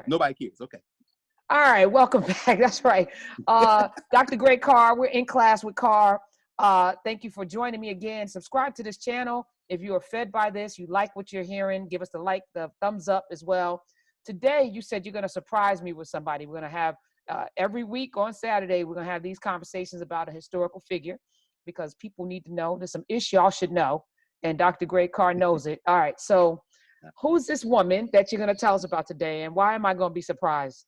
Nobody cares. Okay. All right, welcome back. That's right. Dr. Greg Carr, we're in class with Carr. Thank you for joining me again. Subscribe to this channel. If you are fed by this, you like what you're hearing, give us the thumbs up as well. Today, you said you're going to surprise me with somebody. We're going to have, every week on Saturday, we're going to have these conversations about a historical figure because people need to know. There's some issues y'all should know, and Dr. Greg Carr knows it. All right, so who's this woman that you're going to tell us about today, and why am I going to be surprised?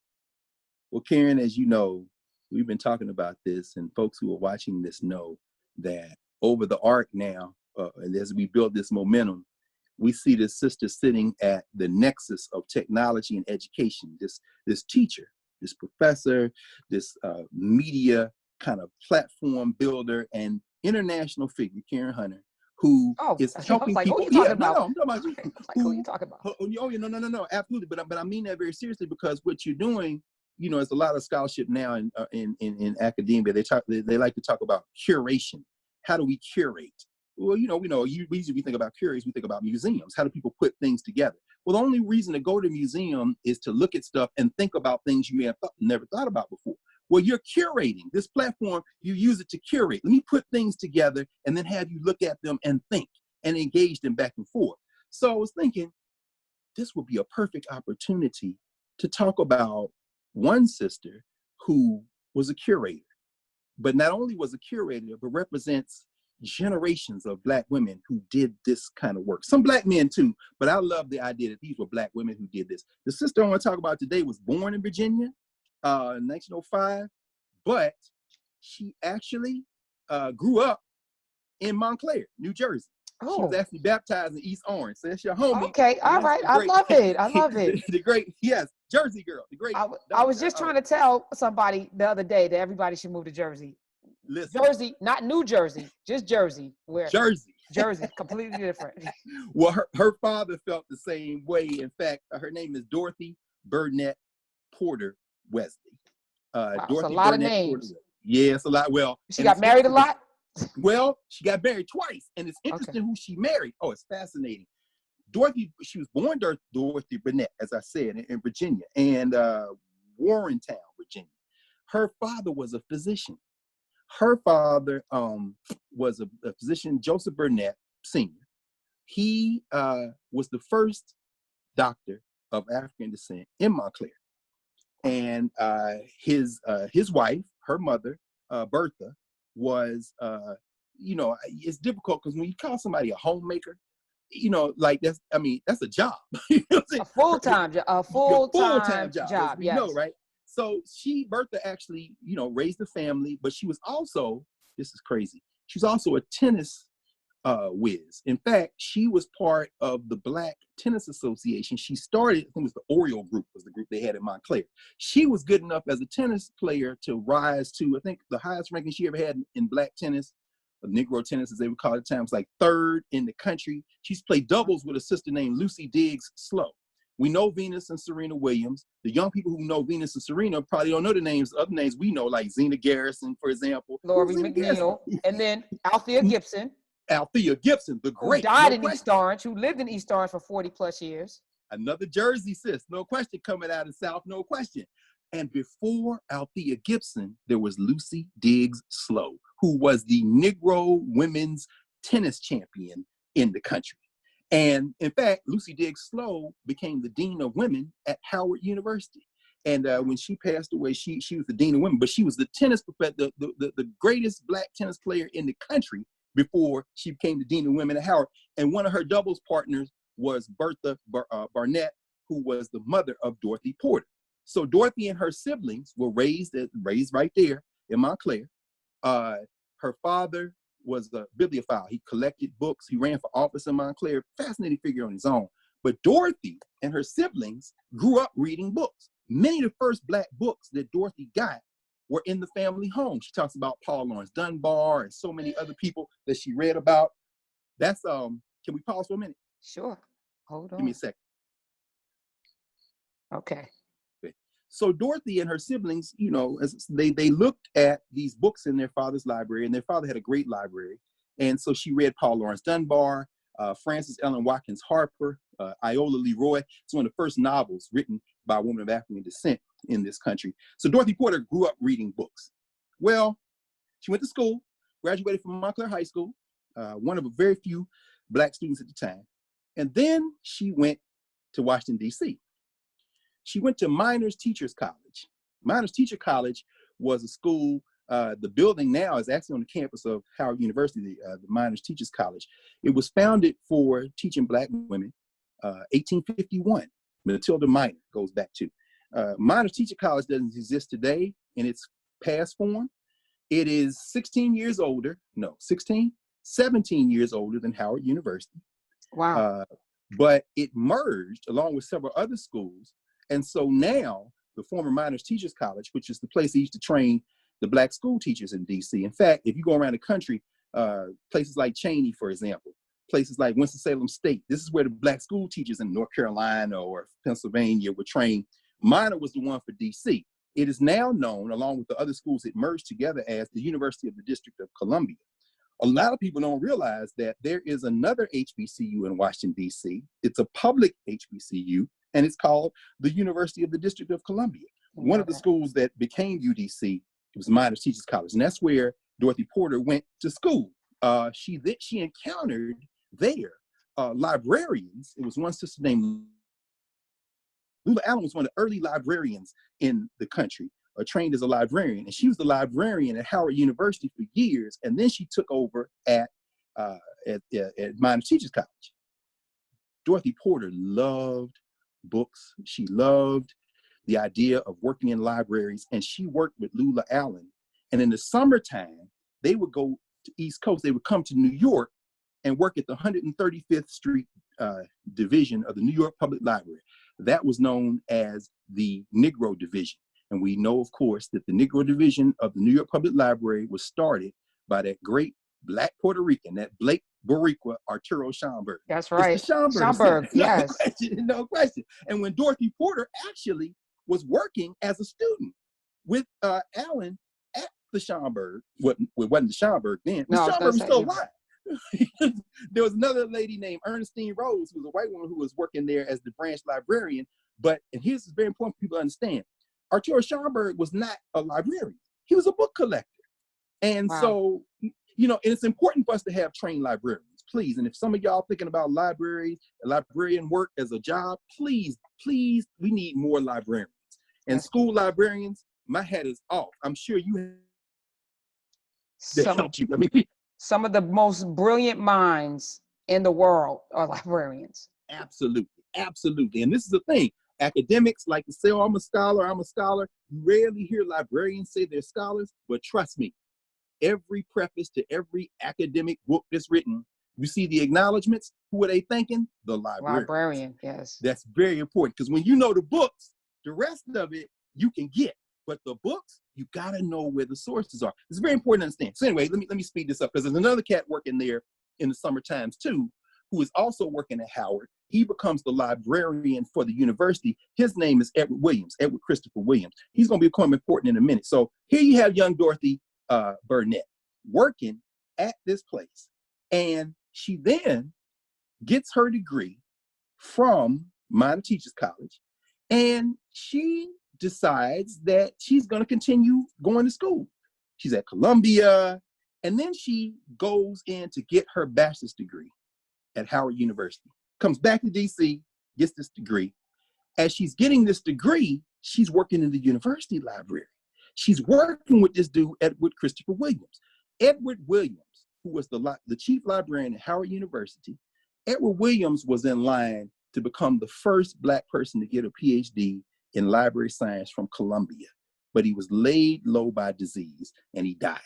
Well, Karen, as you know, we've been talking about this, and folks who are watching this know that over the arc now, and as we build this momentum, we see this sister sitting at the nexus of technology and education. This teacher, this professor, this media kind of platform builder and international figure, Karen Hunter, who is helping people. Who you talking about? No, I'm talking about you. Who you talking about? Oh, no, absolutely. But I mean that very seriously, because what you're doing, you know, there's a lot of scholarship now in academia. They like to talk about curation. How do we curate? Well, we usually think about curates, we think about museums. How do people put things together? Well, the only reason to go to a museum is to look at stuff and think about things you may have never thought about before. Well, you're curating this platform. You use it to curate. Let me put things together and then have you look at them and think and engage them back and forth. So I was thinking this would be a perfect opportunity to talk about one sister who was a curator, but not only was a curator, but represents generations of Black women who did this kind of work. Some Black men too, but I love the idea that these were Black women who did this. The sister I want to talk about today was born in Virginia in 1905, but she actually grew up in Montclair, New Jersey. Oh. She was actually baptized in East Orange. So that's your homie. Okay, all right. I love it. I love it. The great, yes, Jersey girl. The great. I was just trying to tell somebody the other day that everybody should move to Jersey. Listen. Jersey, not New Jersey, just Jersey. Where Jersey, completely different. Well, her father felt the same way. In fact, her name is Dorothy Porter Wesley. Wow, Dorothy a lot of names. Yeah, it's a lot. Well, she got married a lot. Well, she got married twice, and it's interesting who she married. Oh, it's fascinating. Dorothy, she was born Dorothy Burnett, as I said, in Virginia, and Warrentown, Virginia. Her father was a physician. Her father was a physician, Joseph Burnett Sr. He was the first doctor of African descent in Montclair. And his wife, her mother, Bertha, was, it's difficult because when you call somebody a homemaker, like that's a job. A full-time job. A full-time job, yes. No, right? So Bertha actually, raised a family, but she was also, this is crazy, she was also a tennis whiz. In fact, she was part of the Black Tennis Association. She started, I think it was the Oriole Group was the group they had in Montclair. She was good enough as a tennis player to rise to, I think the highest ranking she ever had in Black tennis, Negro tennis as they would call it at times, like third in the country. She's played doubles with a sister named Lucy Diggs Slow. We know Venus and Serena Williams. The young people who know Venus and Serena probably don't know the names, other names we know, like Zena Garrison, for example. Laurie McNeil, and then Althea Gibson. Althea Gibson, the great. Who died in East Orange, who lived in East Orange for 40 plus years. Another Jersey sis, no question, coming out of the South, no question. And before Althea Gibson, there was Lucy Diggs Slow, who was the Negro women's tennis champion in the country. And in fact, Lucy Diggs Slow became the Dean of Women at Howard University. And when she passed away, she was the Dean of Women, but she was the tennis professor, the greatest Black tennis player in the country before she became the Dean of Women at Howard. And one of her doubles partners was Bertha Barnett, who was the mother of Dorothy Porter. So Dorothy and her siblings were raised right there in Montclair. Her father was a bibliophile. He collected books. He ran for office in Montclair. Fascinating figure on his own. But Dorothy and her siblings grew up reading books. Many of the first Black books that Dorothy got were in the family home. She talks about Paul Laurence Dunbar and so many other people that she read about. That's, can we pause for a minute? Sure. Hold on. Give me a second. Okay. So Dorothy and her siblings, as they looked at these books in their father's library, and their father had a great library. And so she read Paul Laurence Dunbar. Frances Ellen Watkins Harper, Iola Leroy. It's one of the first novels written by a woman of African descent in this country. So Dorothy Porter grew up reading books. Well, she went to school, graduated from Montclair High School, one of a very few Black students at the time. And then she went to Washington, D.C. She went to Miners Teachers College. Miners Teacher College was a school. The building now is actually on the campus of Howard University, the Miners Teachers College. It was founded for teaching Black women, 1851. Matilda Miner goes back to. Miners Teacher College doesn't exist today in its past form. It is 17 years older than Howard University. Wow. But it merged along with several other schools. And so now the former Miners Teachers College, which is the place they used to train the Black school teachers in DC. In fact, if you go around the country, places like Cheney, for example, places like Winston-Salem State, this is where the Black school teachers in North Carolina or Pennsylvania were trained. Minor was the one for DC. It is now known, along with the other schools it merged together, as the University of the District of Columbia. A lot of people don't realize that there is another HBCU in Washington, D.C. It's a public HBCU, and it's called the University of the District of Columbia. One of the schools that became UDC was Miners Teachers College, and that's where Dorothy Porter went to school. She encountered there librarians. It was one sister named Lula Allen, was one of the early librarians in the country, trained as a librarian. And she was the librarian at Howard University for years. And then she took over at Miners Teachers College. Dorothy Porter loved books. She loved the idea of working in libraries. And she worked with Lula Allen. And in the summertime, they would go to East Coast. They would come to New York and work at the 135th Street division of the New York Public Library. That was known as the Negro Division. And we know, of course, that the Negro Division of the New York Public Library was started by that great Black Puerto Rican, that Blake Boricua Arturo Schomburg. That's right. Schomburg, yes. No question. And when Dorothy Porter actually was working as a student with Allen at the Schomburg, it wasn't the Schomburg then, the Schomburg was still alive. There was another lady named Ernestine Rose, who was a white woman who was working there as the branch librarian. But, and here's very important for people to understand, Arturo Schomburg was not a librarian. He was a book collector. And so, and it's important for us to have trained librarians, please. And if some of y'all thinking about librarian work as a job, please, we need more librarians. And school librarians, my hat is off. I'm sure you helped you. I mean, some of the most brilliant minds in the world are librarians. Absolutely. And this is the thing. Academics like to say, oh, I'm a scholar. You rarely hear librarians say they're scholars, but trust me, every preface to every academic book that's written, you see the acknowledgments. Who are they thanking? The librarian, yes. That's very important, because when you know the books, the rest of it you can get. But the books, you gotta know where the sources are. It's very important to understand. So anyway, let me speed this up, because there's another cat working there in the summer times too, who is also working at Howard. He becomes the librarian for the university. His name is Edward Christopher Williams. He's gonna become important in a minute. So here you have young Dorothy Burnett working at this place. And she then gets her degree from Minor Teachers College. And she decides that she's going to continue going to school. She's at Columbia, and then she goes in to get her bachelor's degree at Howard University. Comes back to DC, gets this degree. As she's getting this degree, she's working in the university library. She's working with this dude, Edward Christopher Williams. Edward Williams, who was the chief librarian at Howard University, Edward Williams was in line to become the first Black person to get a PhD in library science from Columbia, but he was laid low by disease and he died.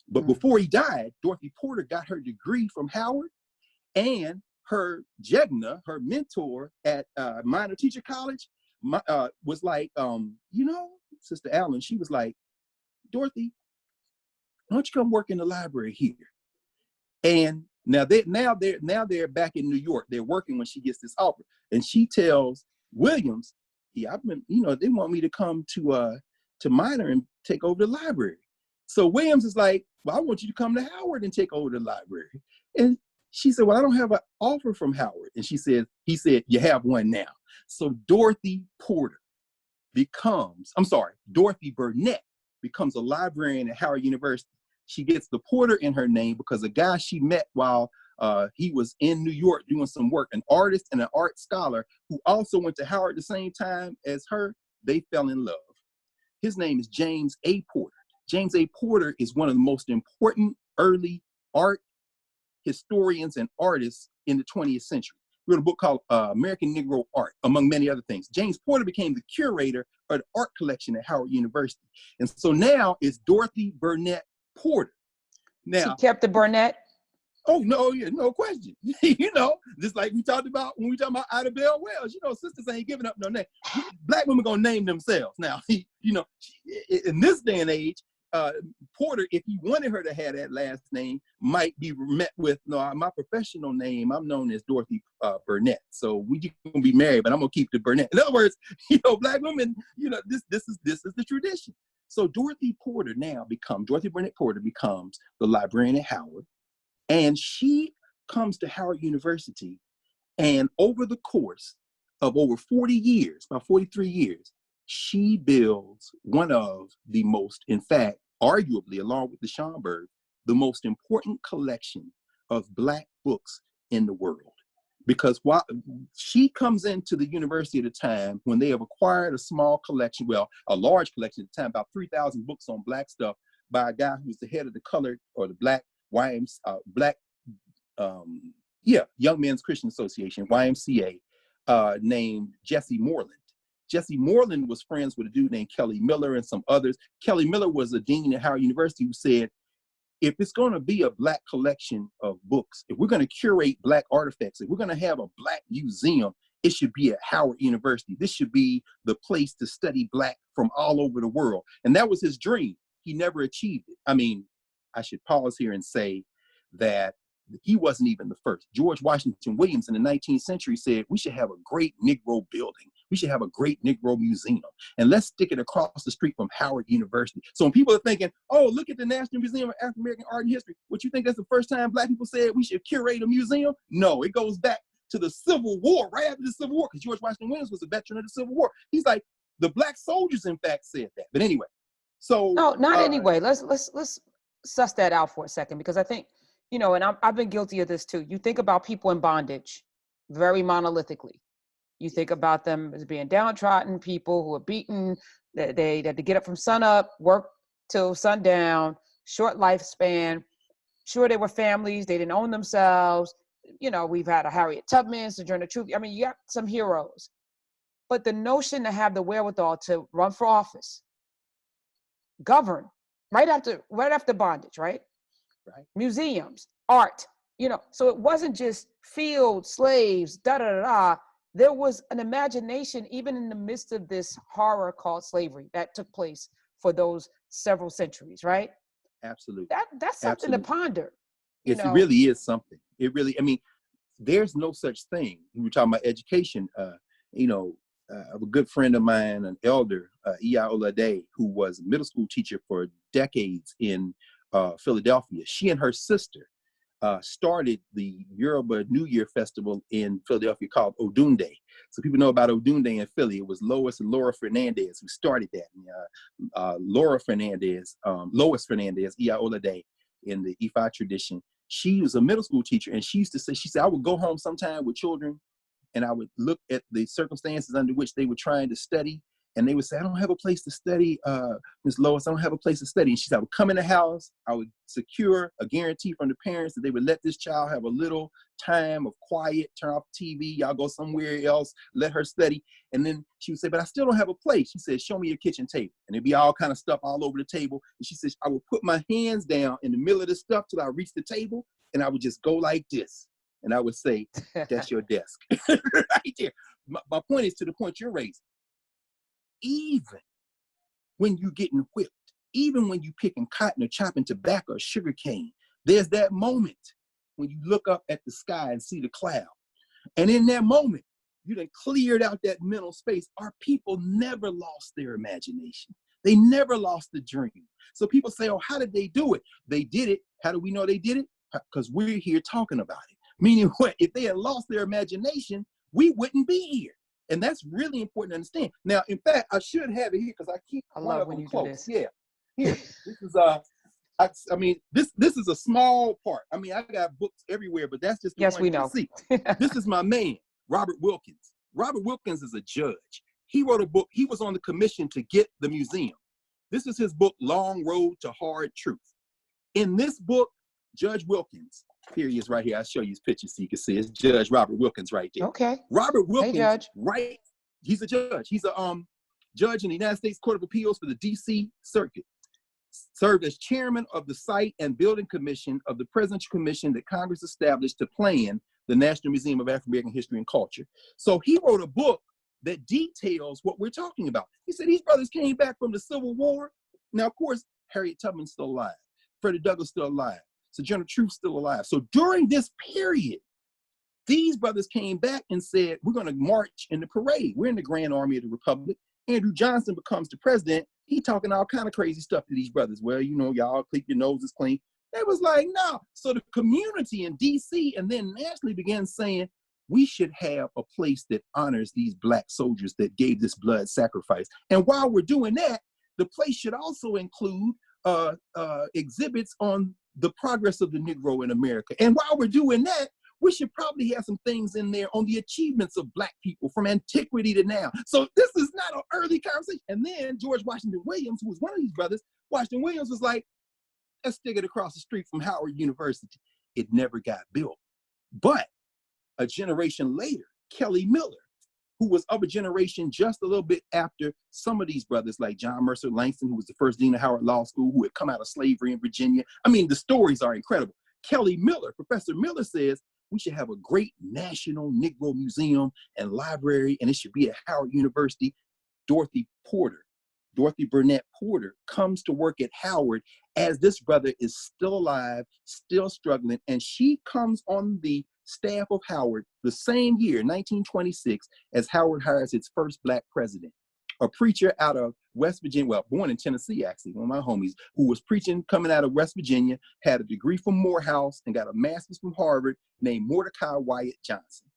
But before he died, Dorothy Porter got her degree from Howard, and her Jegna, her mentor at Minor Teacher College, was like, Sister Allen, she was like, Dorothy, why don't you come work in the library here? And now they're back in New York. They're working when she gets this offer, and she tells Williams, yeah, they want me to come to Minor and take over the library. So Williams is like, well, I want you to come to Howard and take over the library. And She said, well, I don't have an offer from Howard. And he said, you have one now. So Dorothy Burnett becomes a librarian at Howard University. She gets the Porter in her name because a guy she met while he was in New York doing some work, an artist and an art scholar who also went to Howard at the same time as her, they fell in love. His name is James A. Porter. James A. Porter is one of the most important early art historians and artists in the 20th century. He wrote a book called American Negro Art, among many other things. James Porter became the curator of the art collection at Howard University. And so now it's Dorothy Burnett Porter. Now, she kept the Burnett? Oh, no, yeah, no question. Just like we talked about when we talked about Ida Bell Wells, sisters ain't giving up no name. Black women gonna name themselves. Now, in this day and age, Porter, if he wanted her to have that last name, might be met with, no, my professional name, I'm known as Dorothy Burnett. So we gonna be married, but I'm gonna keep the Burnett. In other words, Black women, this is the tradition. So Dorothy Burnett Porter becomes the librarian at Howard. And she comes to Howard University, and over the course of over 40 years, about 43 years, she builds one of the most, in fact, arguably, along with the Schomburg, the most important collection of Black books in the world. Because while she comes into the university at a time when they have acquired a small collection, well, a large collection at the time, about 3,000 books on Black stuff by a guy who's the head of the colored or the Black Young Men's Christian Association, YMCA, named Jesse Moorland. Jesse Moorland was friends with a dude named Kelly Miller and some others. Kelly Miller was a dean at Howard University who said, if it's going to be a Black collection of books, if we're going to curate Black artifacts, if we're going to have a Black museum, it should be at Howard University. This should be the place to study Black from all over the world. And that was his dream. He never achieved it. I mean, I should pause here and say that he wasn't even the first. George Washington Williams in the 19th century said, we should have a great Negro building. We should have a great Negro museum. And let's stick it across the street from Howard University. So when people are thinking, oh, look at the National Museum of African American Art and History, what you think that's the first time Black people said we should curate a museum? No, it goes back to the Civil War, right after the Civil War, because George Washington Williams was a veteran of the Civil War. He's like, the Black soldiers, in fact, said that. But anyway, so. No, not anyway. Let's suss that out for a second, because I think, and I've been guilty of this too. You think about people in bondage very monolithically. You think about them as being downtrodden people who are beaten, they had to get up from sun up, work till sundown, short lifespan. Sure, they were families, they didn't own themselves. We've had a Harriet Tubman, Sojourner Truth. I mean, you got some heroes. But the notion to have the wherewithal to run for office, govern, right after bondage, right? Right. Museums, art, so it wasn't just field slaves, There was an imagination, even in the midst of this horror called slavery that took place for those several centuries, right? Absolutely. That's something to ponder. It really is something. There's no such thing. We were talking about education. A good friend of mine, an elder, E.I. Olade, who was a middle school teacher for decades in Philadelphia. She and her sister started the Yoruba New Year festival in Philadelphia called Odunde. So people know about Odunde in Philly. It was Lois and Laura Fernandez who started that. Lois Fernandez, E.I. Olade, in the Ifa tradition. She was a middle school teacher, and she used to say, I would go home sometime with children, and I would look at the circumstances under which they were trying to study, and they would say, I don't have a place to study, Miss Lois, I don't have a place to study. And she said, I would come in the house, I would secure a guarantee from the parents that they would let this child have a little time of quiet, turn off the TV, y'all go somewhere else, let her study. And then she would say, but I still don't have a place. She said, show me your kitchen table. And it'd be all kind of stuff all over the table. And she says, I would put my hands down in the middle of the stuff till I reach the table, and I would just go like this. And I would say, that's your desk. Right there. My point is to the point you're raising. Even when you're getting whipped, even when you're picking cotton or chopping tobacco or sugar cane, there's that moment when you look up at the sky and see the cloud. And in that moment, you done cleared out that mental space. Our people never lost their imagination. They never lost the dream. So people say, oh, how did they do it? They did it. How do we know they did it? Because we're here talking about it. Meaning what? If they had lost their imagination, we wouldn't be here. And that's really important to understand. Now, in fact, I should have it here because I keep one of them close. Yeah, here. This is I mean, this is a small part. I mean, I got books everywhere, but that's just the one we you know. see. This is my man, Robert Wilkins. Robert Wilkins is a judge. He wrote a book. He was on the commission to get the museum. This is his book, Long Road to Hard Truth. In this book, Judge Wilkins, here he is right here. I'll show you his picture so you can see. It's Judge Robert Wilkins right there. Okay. Robert Wilkins, hey, Judge. right? He's a judge. He's a judge in the United States Court of Appeals for the D.C. Circuit. Served as chairman of the Site and Building Commission of the Presidential Commission that Congress established to plan the National Museum of African American History and Culture. So he wrote a book that details what we're talking about. He said these brothers came back from the Civil War. Now, of course, Harriet Tubman's still alive. Freddie Douglass still alive. Sojourner Truth's still alive. So during this period, these brothers came back and said, we're going to march in the parade. We're in the Grand Army of the Republic. Andrew Johnson becomes the president. He talking all kind of crazy stuff to these brothers. Well, you know, y'all keep your noses clean. They was like, no. So the community in DC and then nationally began saying, we should have a place that honors these Black soldiers that gave this blood sacrifice. And while we're doing that, the place should also include exhibits on the progress of the Negro in America. And while we're doing that, we should probably have some things in there on the achievements of Black people from antiquity to now. So this is not an early conversation. And then George Washington Williams, who was one of these brothers, Washington Williams was like, let's stick it across the street from Howard University. It never got built. But a generation later, Kelly Miller, who was of a generation just a little bit after some of these brothers like John Mercer Langston, who was the first dean of Howard Law School, who had come out of slavery in Virginia. I mean, the stories are incredible. Kelly Miller, Professor Miller says, we should have a great national Negro museum and library, and it should be at Howard University. Dorothy Burnett Porter comes to work at Howard as this brother is still alive, still struggling, and she comes on the staff of Howard the same year, 1926, as Howard hires its first Black president, a preacher out of West Virginia, well, born in Tennessee, actually, one of my homies, who was preaching coming out of West Virginia, had a degree from Morehouse and got a master's from Harvard, named Mordecai Wyatt Johnson.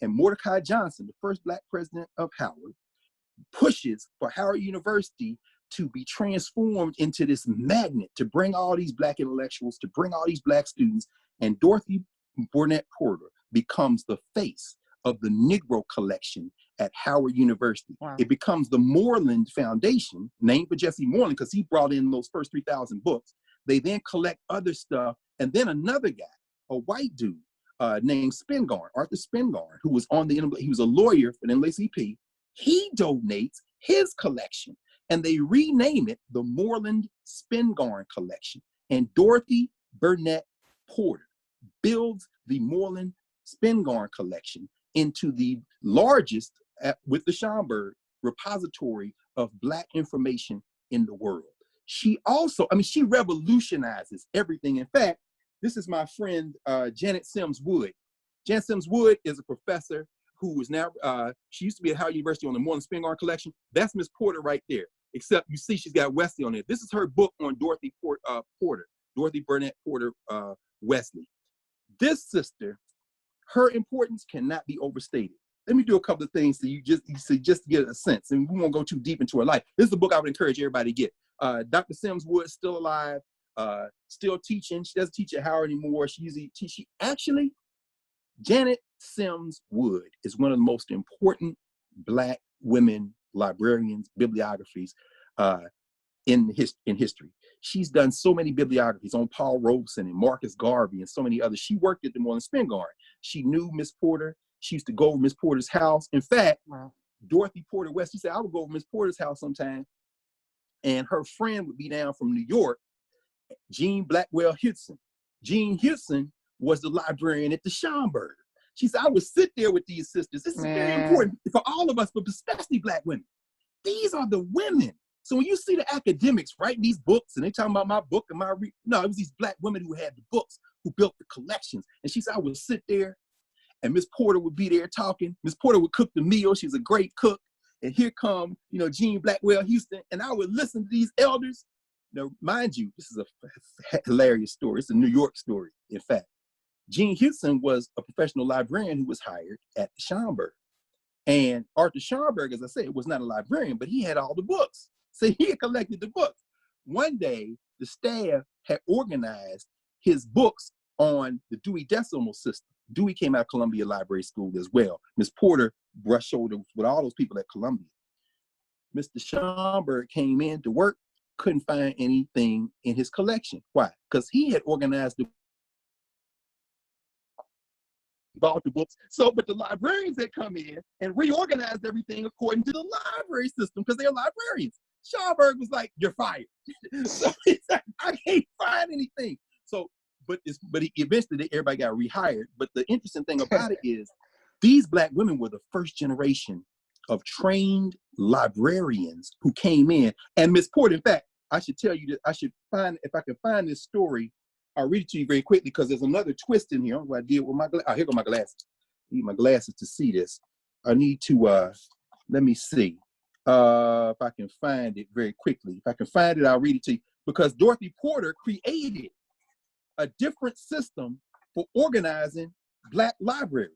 And Mordecai Johnson, the first Black president of Howard, pushes for Howard University to be transformed into this magnet to bring all these Black intellectuals, to bring all these Black students. And Dorothy Burnett Porter becomes the face of the Negro collection at Howard University. Wow. It becomes the Moorland Foundation, named for Jesse Moorland, because he brought in those first 3,000 books. They then collect other stuff. And then another guy, a white dude named Arthur Spingarn, who was he was a lawyer for the NAACP. He donates his collection and they rename it the Moorland-Springarn Collection. And Dorothy Burnett Porter builds the Moorland-Springarn Collection into the largest, with the Schomburg, repository of Black information in the world. She also, she revolutionizes everything. In fact, this is my friend, Janet Sims Wood. Janet Sims Wood is a professor who is now, she used to be at Howard University on the Moorland-Springarn Collection. That's Miss Porter right there, except you see she's got Wesley on it. This is her book on Dorothy Porter, Dorothy Burnett Porter Wesley. This sister, her importance cannot be overstated. Let me do a couple of things so you just get a sense, and we won't go too deep into her life. This is a book I would encourage everybody to get. Dr. Sims Wood, still alive, still teaching. She doesn't teach at Howard anymore. Actually, Janet Sims Wood is one of the most important Black women librarians, bibliographies in history. She's done so many bibliographies on Paul Robeson and Marcus Garvey and so many others. She worked at the Moorland-Springarn. She knew Miss Porter. She used to go over Miss Porter's house. In fact, wow. Dorothy Porter Wesley said, I would go over Miss Porter's house sometime, and her friend would be down from New York, Jean Blackwell Hudson. Jean Hudson was the librarian at the Schomburg. She said, I would sit there with these sisters. This is very important for all of us, but especially Black women. These are the women. So when you see the academics writing these books and they talking about my book and it was these Black women who had the books, who built the collections. And she said, I would sit there and Miss Porter would be there talking. Miss Porter would cook the meal. She was a great cook. And here come, Jean Blackwell Houston. And I would listen to these elders. Now, mind you, this is a hilarious story. It's a New York story, in fact. Gene Houston was a professional librarian who was hired at the Schomburg. And Arthur Schomburg, as I said, was not a librarian, but he had all the books. So he had collected the books. One day, the staff had organized his books on the Dewey Decimal System. Dewey came out of Columbia Library School as well. Ms. Porter brushed shoulders with all those people at Columbia. Mr. Schomburg came in to work, couldn't find anything in his collection. Why? Because he had organized bought the books. So, but the librarians had come in and reorganized everything according to the library system because they're librarians. Schomburg was like, "You're fired." So he's like, "I can't find anything." So, but eventually everybody got rehired. But the interesting thing about it is these Black women were the first generation of trained librarians who came in. And Miss Porter, in fact, I should tell you that I should find, if I can find this story, I'll read it to you very quickly because there's another twist in here. What I did with my glasses. Oh, here go my glasses. I need my glasses to see this. I need to, let me see if I can find it very quickly. If I can find it, I'll read it to you. Because Dorothy Porter created a different system for organizing Black libraries.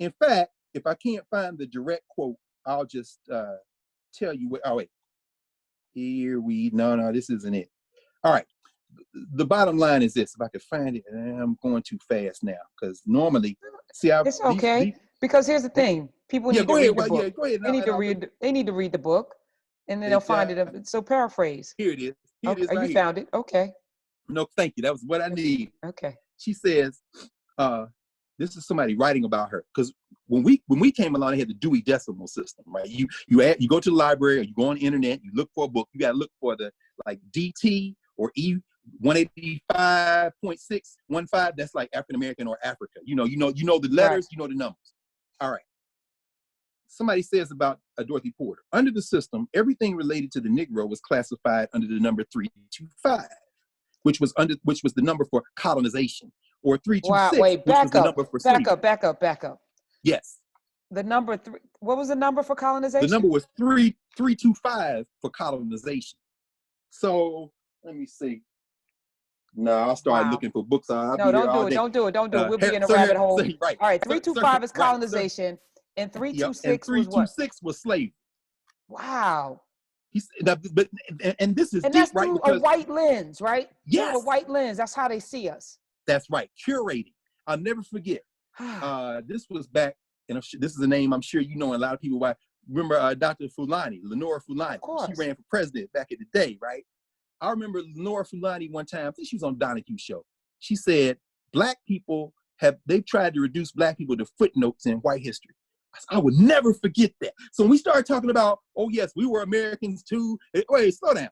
In fact, if I can't find the direct quote, I'll just tell you what, oh wait. No, this isn't it. All right. The bottom line is this: if I could find it, and I'm going too fast now because normally, see, it's okay because here's the thing: people need to read the book. Yeah, go ahead. They need to read the book, and then they'll find it. So paraphrase. Here it is. Here okay. it is. Right you found it. Okay. No, thank you. That was what I need. Okay. She says, "This is somebody writing about her because when we came along, they had the Dewey Decimal System, right? You go to the library or you go on the internet, you look for a book. You got to look for the like DT or E." 185.615, that's like African American or Africa. You know the letters, right. You know the numbers. All right. Somebody says about Dorothy Porter, under the system, everything related to the Negro was classified under the number 325, which was the number for colonization, or 326, wow, wait, back which was the number for slavery. Back up. Yes. The number three. What was the number for colonization? The number was 325 for colonization. So let me see. No, I'll start looking for books. No, don't do it. We'll be in a rabbit hole. Right. All right, 325 is colonization, and 326 was what? 326 was slavery. Wow. This is and deep, that's right? Through a white lens, right? Yes. Through a white lens. That's how they see us. That's right. Curating. I'll never forget. This was back, and this is a name I'm sure you know, and a lot of people. Remember Dr. Fulani, Lenora Fulani. Of course. She ran for president back in the day, right? I remember Lenora Fulani one time, I think she was on Donahue's show. She said, Black people they've tried to reduce Black people to footnotes in white history. I would never forget that. So when we started talking about, oh yes, we were Americans too. Wait, slow down.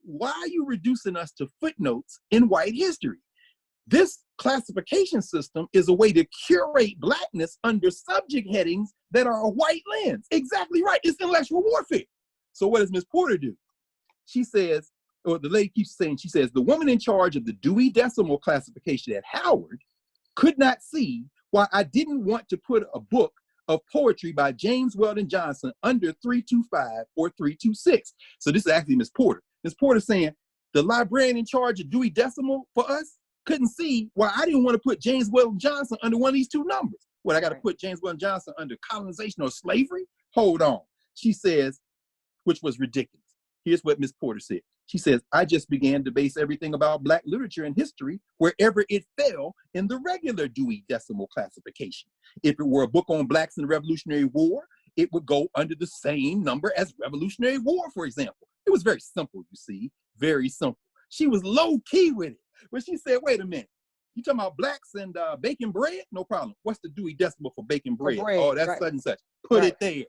Why are you reducing us to footnotes in white history? This classification system is a way to curate Blackness under subject headings that are a white lens. Exactly right. It's intellectual warfare. So what does Ms. Porter do? She says, or the lady keeps saying, she says, the woman in charge of the Dewey Decimal classification at Howard could not see why I didn't want to put a book of poetry by James Weldon Johnson under 325 or 326. So this is actually Ms. Porter. Ms. Porter saying, the librarian in charge of Dewey Decimal for us couldn't see why I didn't want to put James Weldon Johnson under one of these two numbers. What, I got to put James Weldon Johnson under colonization or slavery? Hold on. She says, which was ridiculous. Here's what Ms. Porter said. She says, I just began to base everything about Black literature and history wherever it fell in the regular Dewey Decimal classification. If it were a book on Blacks in the Revolutionary War, it would go under the same number as Revolutionary War, for example. It was very simple, you see, very simple. She was low key with it. But she said, wait a minute. You talking about Blacks and baking bread? No problem. What's the Dewey Decimal for baking bread? Oh, that's such and such. Put it there.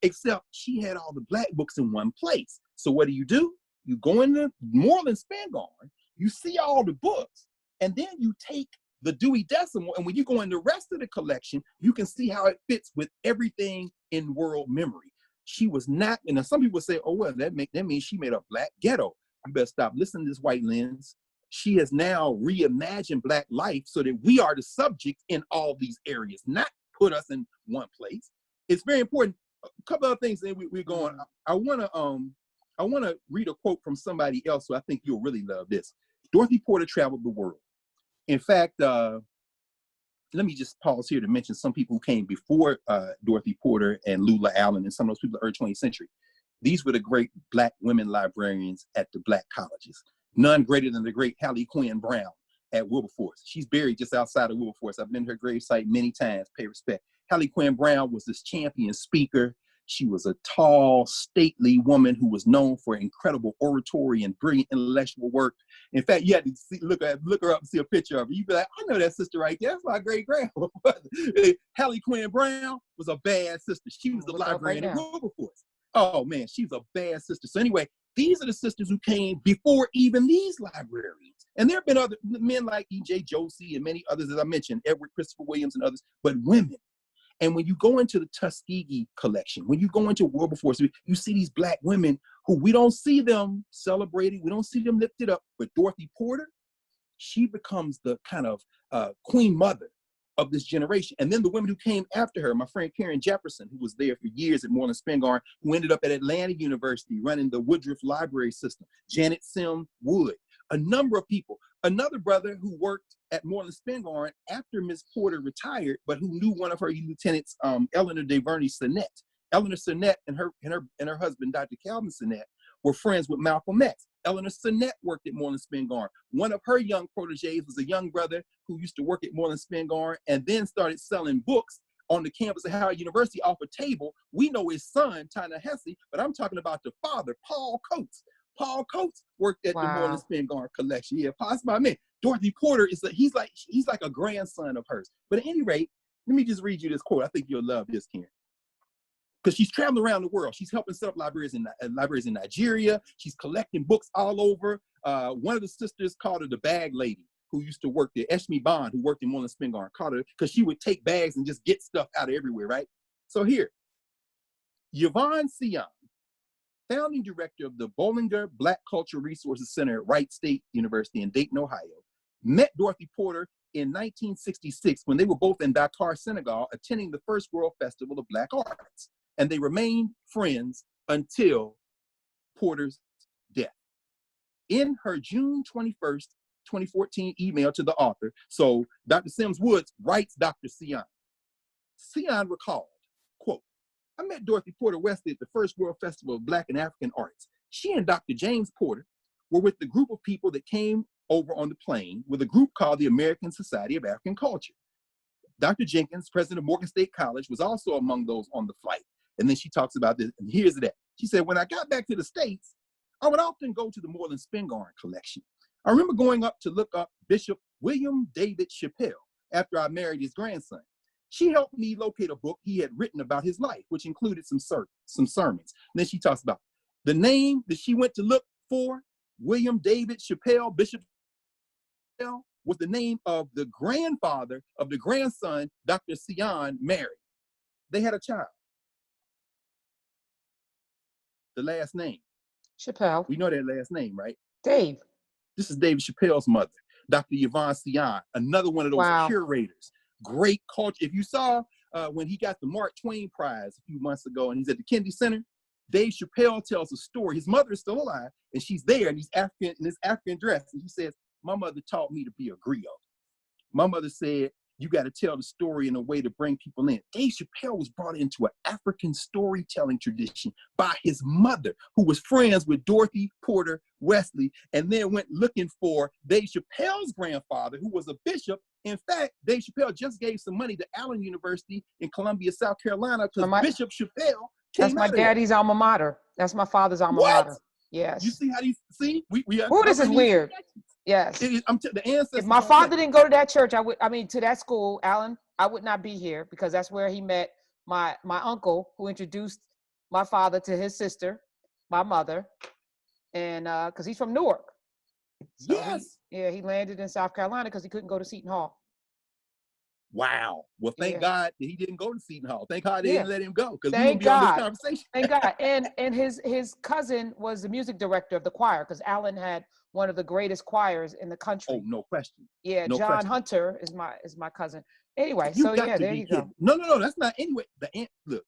Except she had all the Black books in one place. So what do? You go into Moorland-Springarn, you see all the books, and then you take the Dewey Decimal, and when you go in the rest of the collection, you can see how it fits with everything in world memory. She was not, and some people say, oh, well, that means she made a Black ghetto. You better stop listening to this white lens. She has now reimagined Black life so that we are the subject in all these areas, not put us in one place. It's very important. A couple of things, and we're going. I want to read a quote from somebody else, so I think you'll really love this. Dorothy Porter traveled the world, In fact, let me just pause here to mention some people who came before Dorothy Porter and Lula Allen and some of those people in the early 20th century. These were the great Black women librarians at the Black colleges. None greater than the great Hallie Quinn Brown at Wilberforce. She's buried just outside of Wilberforce. I've been to her gravesite many times, pay respect. Hallie Quinn Brown was this champion speaker. She was a tall, stately woman who was known for incredible oratory and brilliant intellectual work. In fact, you had to look her up and see a picture of her. You'd be like, I know that sister right there. That's my great-grandma. Hallie Quinn Brown was a bad sister. She was the librarian at Wilberforce. Oh, man, she's a bad sister. So anyway, these are the sisters who came before even these librarians. And there have been other men like E.J. Josie and many others, as I mentioned, Edward Christopher Williams and others, but women. And when you go into the Tuskegee collection, when you go into Wilberforce, you see these Black women who we don't see them celebrating, we don't see them lifted up. But Dorothy Porter, she becomes the kind of queen mother of this generation. And then the women who came after her, my friend Karen Jefferson, who was there for years at Moorland-Springarn, who ended up at Atlanta University running the Woodruff Library System, Janet Sim Wood, a number of people. Another brother who worked at Moorland-Springarn after Ms. Porter retired, but who knew one of her lieutenants, Eleanor DeVerney Sinnett. Eleanor Sinnett and her husband, Dr. Calvin Sinnett, were friends with Malcolm X. Eleanor Sinnett worked at Moorland-Springarn. One of her young proteges was a young brother who used to work at Moorland-Springarn and then started selling books on the campus of Howard University off a table. We know his son, Ta-Nehisi, but I'm talking about the father, Paul Coates. Paul Coates worked at the Moorland-Springarn collection. Yeah, possibly. I mean, Dorothy Porter he's like a grandson of hers. But at any rate, let me just read you this quote. I think you'll love this, Karen. Because she's traveling around the world. She's helping set up libraries in Nigeria. She's collecting books all over. One of the sisters called her the bag lady who used to work there. Eshmi Bond, who worked in Moorland-Springarn, called her because she would take bags and just get stuff out of everywhere, right? So here, Yvonne Sion, founding director of the Bollinger Black Culture Resources Center at Wright State University in Dayton, Ohio, met Dorothy Porter in 1966 when they were both in Dakar, Senegal, attending the first World Festival of Black Arts. And they remained friends until Porter's death. In her June 21st, 2014 email to the author, so Dr. Sims Woods writes Dr. Sion. Sion recalled, quote, I met Dorothy Porter Wesley at the first World Festival of Black and African Arts. She and Dr. James Porter were with the group of people that came over on the plane with a group called the American Society of African Culture. Dr. Jenkins, president of Morgan State College, was also among those on the flight. And then she talks about this, and here's that. She said, when I got back to the States, I would often go to the Moorland-Springarn collection. I remember going up to look up Bishop William David Chappelle after I married his grandson. She helped me locate a book he had written about his life, which included some sermons. And then she talks about the name that she went to look for, William David Chappelle, Bishop Chappelle, was the name of the grandfather of the grandson Dr. Sion married. They had a child. The last name. Chappelle. We know that last name, right? Dave. This is David Chappelle's mother, Dr. Yvonne Sion, another one of those curators. Great culture. If you saw when he got the Mark Twain Prize a few months ago and he's at the Kennedy Center, Dave Chappelle tells a story. His mother is still alive and she's there and he's African in this African dress. And he says, my mother taught me to be a griot. My mother said, you got to tell the story in a way to bring people in. Dave Chappelle was brought into an African storytelling tradition by his mother, who was friends with Dorothy Porter Wesley, and then went looking for Dave Chappelle's grandfather, who was a bishop. In fact, Dave Chappelle just gave some money to Allen University in Columbia, South Carolina, because Bishop Chappelle came That's my daddy's alma mater. That's my father's alma mater. Yes. You see how these, see? Oh, this is weird. Yes. The ancestors. If my father didn't go to that church, to that school, Alan, I would not be here because that's where he met my uncle, who introduced my father to his sister, my mother, and because he's from Newark. So yes. He landed in South Carolina because he couldn't go to Seton Hall. Wow. Well, thank God that he didn't go to Seton Hall. Thank God they didn't let him go because we wouldn't be God. on this conversation. Thank God. And his cousin was the music director of the choir because Alan had one of the greatest choirs in the country. Oh, no question. Yeah, no John question. Hunter is my cousin. Anyway, so yeah, there you go. No, that's not. Anyway, look,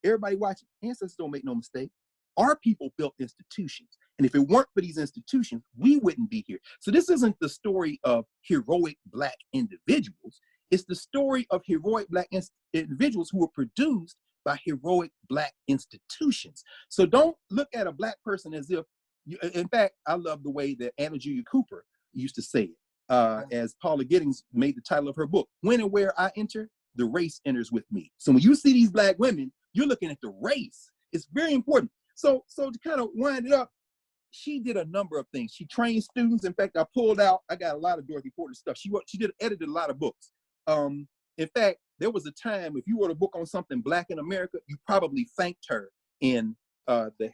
everybody watching, ancestors don't make no mistake. Our people built institutions. And if it weren't for these institutions, we wouldn't be here. So this isn't the story of heroic Black individuals. It's the story of heroic Black individuals who were produced by heroic Black institutions. So don't look at a Black person as if, in fact, I love the way that Anna Julia Cooper used to say it, as Paula Giddings made the title of her book, When and Where I Enter, the Race Enters With Me. So when you see these Black women, you're looking at the race. It's very important. So to kind of wind it up, she did a number of things. She trained students. In fact, I got a lot of Dorothy Porter stuff. She edited a lot of books. In fact, there was a time, if you wrote a book on something Black in America, you probably thanked her in the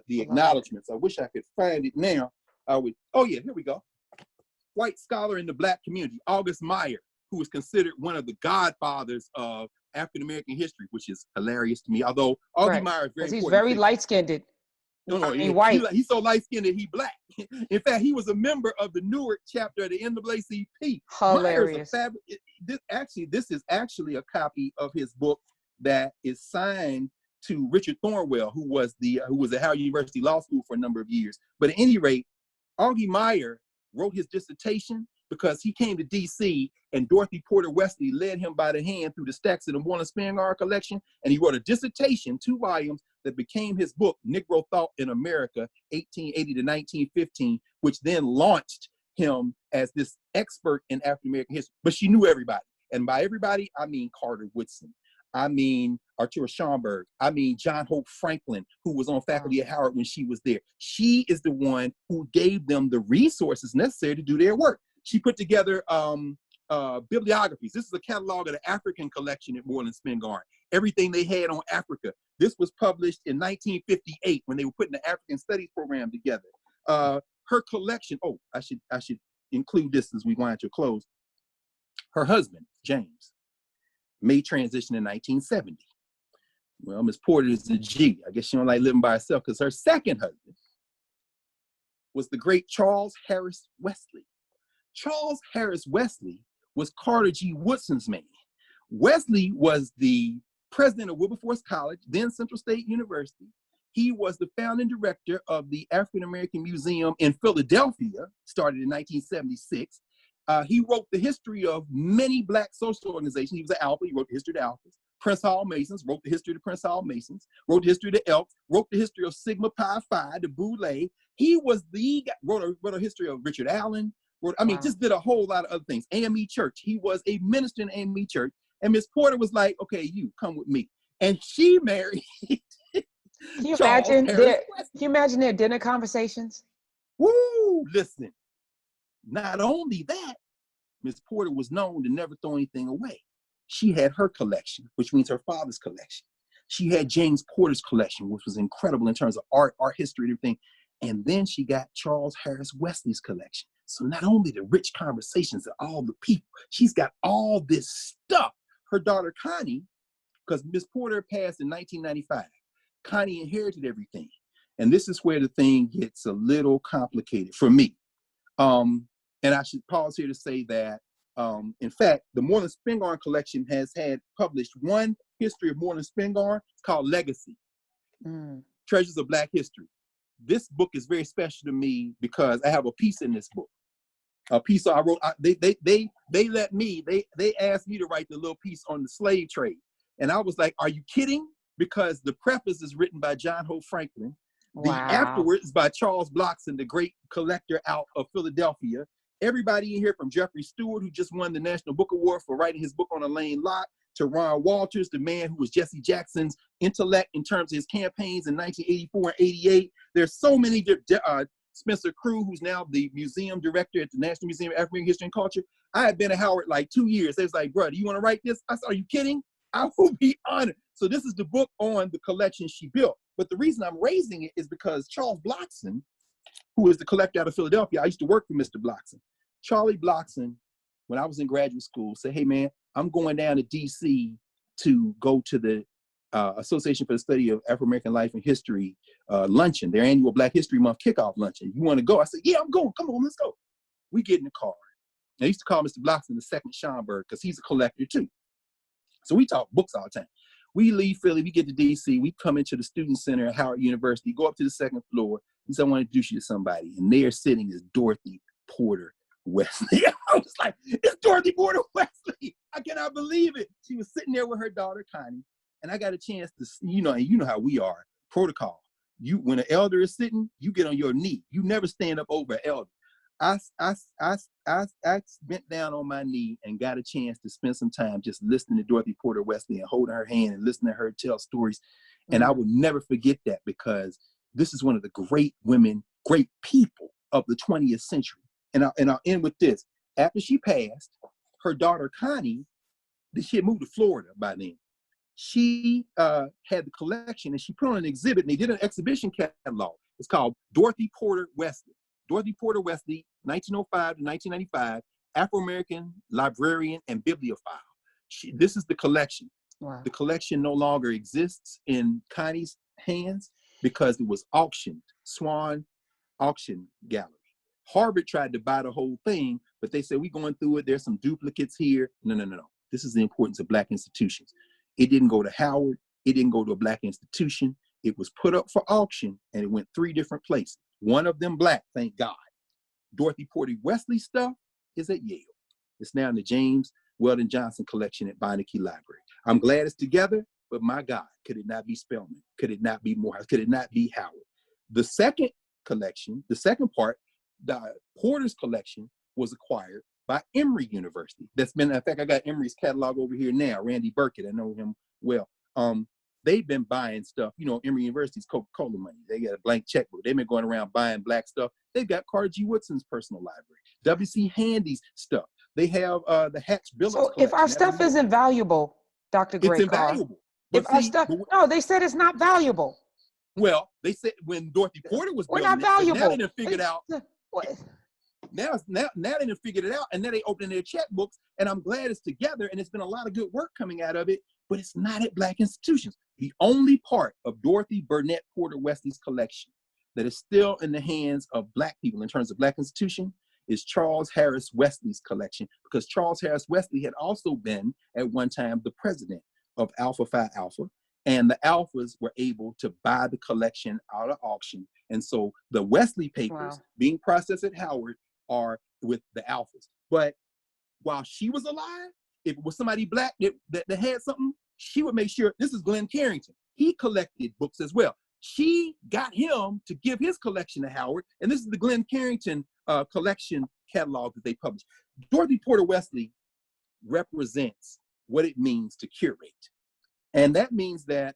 acknowledgments. I wish I could find it now. Oh yeah, here we go. White scholar in the Black community, August Meyer, who is considered one of the godfathers of African-American history, which is hilarious to me. Although August Meyer is very important. He's very light-skinned. No, white. He's so light-skinned that he's Black. In fact, he was a member of the Newark chapter of the NAACP. Hilarious. This is actually a copy of his book that is signed to Richard Thornwell, who was at Howard University Law School for a number of years. But at any rate, Augie Meyer wrote his dissertation because he came to DC and Dorothy Porter Wesley led him by the hand through the stacks of the Moorland-Springarn collection, and he wrote a dissertation, 2 volumes, that became his book, Negro Thought in America, 1880 to 1915, which then launched him as this expert in African-American history. But she knew everybody. And by everybody, I mean Carter Woodson. I mean Artura Schomburg. I mean John Hope Franklin, who was on faculty at Howard when she was there. She is the one who gave them the resources necessary to do their work. She put together bibliographies. This is a catalog of the African collection at Moorland-Springarn. Everything they had on Africa. This was published in 1958 when they were putting the African Studies program together. Her collection, I should include this as we wind to a close. Her husband, James, made transition in 1970. Well, Miss Porter is a G. I guess she don't like living by herself because her second husband was the great Charles Harris Wesley. Charles Harris Wesley was Carter G. Woodson's man. Wesley was the president of Wilberforce College, then Central State University. He was the founding director of the African American Museum in Philadelphia, started in 1976. He wrote the history of many Black social organizations. He was an Alpha. He wrote the history of the Alphas. Prince Hall Masons, wrote the history of the Prince Hall Masons, wrote the history of the Elks, wrote the history of Sigma Pi Phi, the Boule. He was wrote a history of Richard Allen, just did a whole lot of other things. AME Church. He was a minister in AME Church. And Miss Porter was like, okay, you come with me. And she married. Can you imagine their dinner conversations? Woo, listen. Not only that, Miss Porter was known to never throw anything away. She had her collection, which means her father's collection. She had James Porter's collection, which was incredible in terms of art history, and everything. And then she got Charles Harris Wesley's collection. So not only the rich conversations of all the people, she's got all this stuff. Her daughter, Connie, because Miss Porter passed in 1995, Connie inherited everything. And this is where the thing gets a little complicated for me. And I should pause here to say that, in fact, the Moorland-Springarn collection has had published one history of Moorland-Springarn. It's called Legacy, Treasures of Black History. This book is very special to me because I have a piece in this book. A piece I wrote. They asked me to write the little piece on the slave trade, and I was like, "Are you kidding?" Because the preface is written by John Hope Franklin. The afterwards is by Charles Blockson, the great collector out of Philadelphia. Everybody in here, from Jeffrey Stewart, who just won the National Book Award for writing his book on Elaine Locke, to Ron Walters, the man who was Jesse Jackson's intellect in terms of his campaigns in 1984 and 88. There's so many. Spencer Crew, who's now the museum director at the National Museum of African History and Culture. I had been at Howard like 2 years. They was like, bro, do you want to write this? I said, are you kidding? I will be honored. So this is the book on the collection she built. But the reason I'm raising it is because Charles Blockson, who is the collector out of Philadelphia, I used to work for Mr. Blockson. Charlie Blockson, when I was in graduate school, said, hey man, I'm going down to DC to go to the Association for the Study of Afro-American Life and History luncheon, their annual Black History Month kickoff luncheon. You want to go? I said, yeah, I'm going. Come on, let's go. We get in the car. I used to call Mr. Blockson the second Schomburg because he's a collector too. So we talk books all the time. We leave Philly, we get to DC, we come into the student center at Howard University, go up to the second floor, and say, I want to introduce you to somebody. And there sitting is Dorothy Porter Wesley. I was like, it's Dorothy Porter Wesley. I cannot believe it. She was sitting there with her daughter, Connie, and I got a chance to, and you know how we are, protocol. When an elder is sitting, you get on your knee. You never stand up over an elder. I bent down on my knee and got a chance to spend some time just listening to Dorothy Porter Wesley and holding her hand and listening to her tell stories. And I will never forget that, because this is one of the great women, great people of the 20th century. And I'll end with this. After she passed, her daughter Connie, she had moved to Florida by then. She had the collection, and she put on an exhibit, and they did an exhibition catalog. It's called Dorothy Porter Wesley. Dorothy Porter Wesley, 1905 to 1995, Afro-American librarian and bibliophile. This is the collection. Wow. The collection no longer exists in Connie's hands because it was auctioned, Swan Auction Gallery. Harvard tried to buy the whole thing, but they said, we're going through it. There's some duplicates here. No. This is the importance of Black institutions. It didn't go to Howard. It didn't go to a Black institution. It was put up for auction, and it went 3 different places. One of them Black, thank God. Dorothy Porter Wesley stuff is at Yale. It's now in the James Weldon Johnson collection at Beinecke Library. I'm glad it's together, but my God, could it not be Spelman? Could it not be Morehouse? Could it not be Howard? The second collection, the second part, the Porter's collection, was acquired by Emory University. In fact, I got Emory's catalog over here now. Randy Burkett, I know him well. They've been buying stuff, Emory University's Coca-Cola money. They got a blank checkbook. They've been going around buying Black stuff. They've got Carter G. Woodson's personal library, W.C. Handy's stuff. They have the Hatch Billups So if our stuff is invaluable, Dr. Gray Carr, it's invaluable. If our stuff, no, they said it's not valuable. Well, they said when Dorothy Porter was We're building not valuable. now they done figured out. What? Now they done figured it out, and now they open their checkbooks, and I'm glad it's together, and it's been a lot of good work coming out of it, but it's not at Black institutions. The only part of Dorothy Burnett Porter Wesley's collection that is still in the hands of Black people in terms of Black institution is Charles Harris Wesley's collection, because Charles Harris Wesley had also been at one time the president of Alpha Phi Alpha, and the Alphas were able to buy the collection out of auction. And so the Wesley papers being processed at Howard are with the Alphas. But while she was alive, if it was somebody Black that had something, she would make sure. This is Glenn Carrington. He collected books as well. She got him to give his collection to Howard, and this is the Glenn Carrington collection catalog that they published. Dorothy Porter Wesley represents what it means to curate. And that means that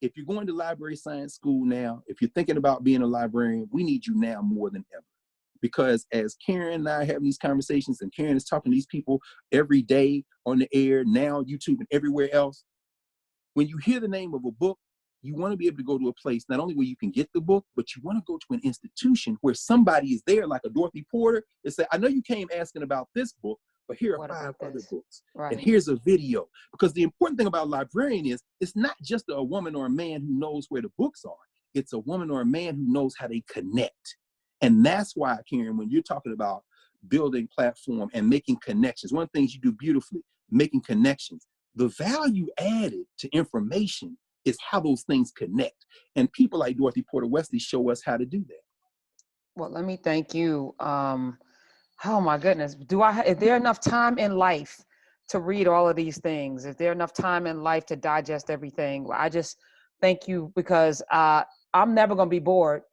if you're going to library science school now, if you're thinking about being a librarian, we need you now more than ever. Because as Karen and I are having these conversations, and Karen is talking to these people every day on the air, now YouTube and everywhere else, when you hear the name of a book, you want to be able to go to a place not only where you can get the book, but you want to go to an institution where somebody is there, like a Dorothy Porter, and say, I know you came asking about this book, but here are 5 other books. Right. And here's a video. Because the important thing about a librarian is it's not just a woman or a man who knows where the books are. It's a woman or a man who knows how they connect. And that's why, Karen, when you're talking about building platform and making connections, one of the things you do beautifully, making connections, the value added to information is how those things connect. And people like Dorothy Porter Wesley show us how to do that. Well, let me thank you. Oh my goodness. Is there enough time in life to read all of these things? Is there enough time in life to digest everything? I just thank you, because I'm never going to be bored.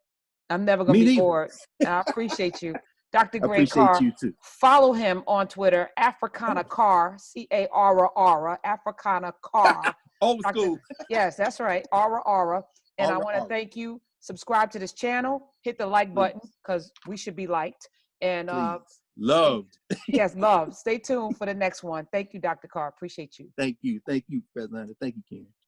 I'm never going to be bored. I appreciate you. Dr. Gray Carr, you too. Follow him on Twitter, Africana Carr, C-A-R-R, Africana Carr. Old school. Yes, that's right, Aura. And I want to thank you. Subscribe to this channel, hit the like button, because we should be liked. And loved. Yes, loved. Stay tuned for the next one. Thank you, Dr. Carr. Appreciate you. Thank you, President. Thank you, Karen.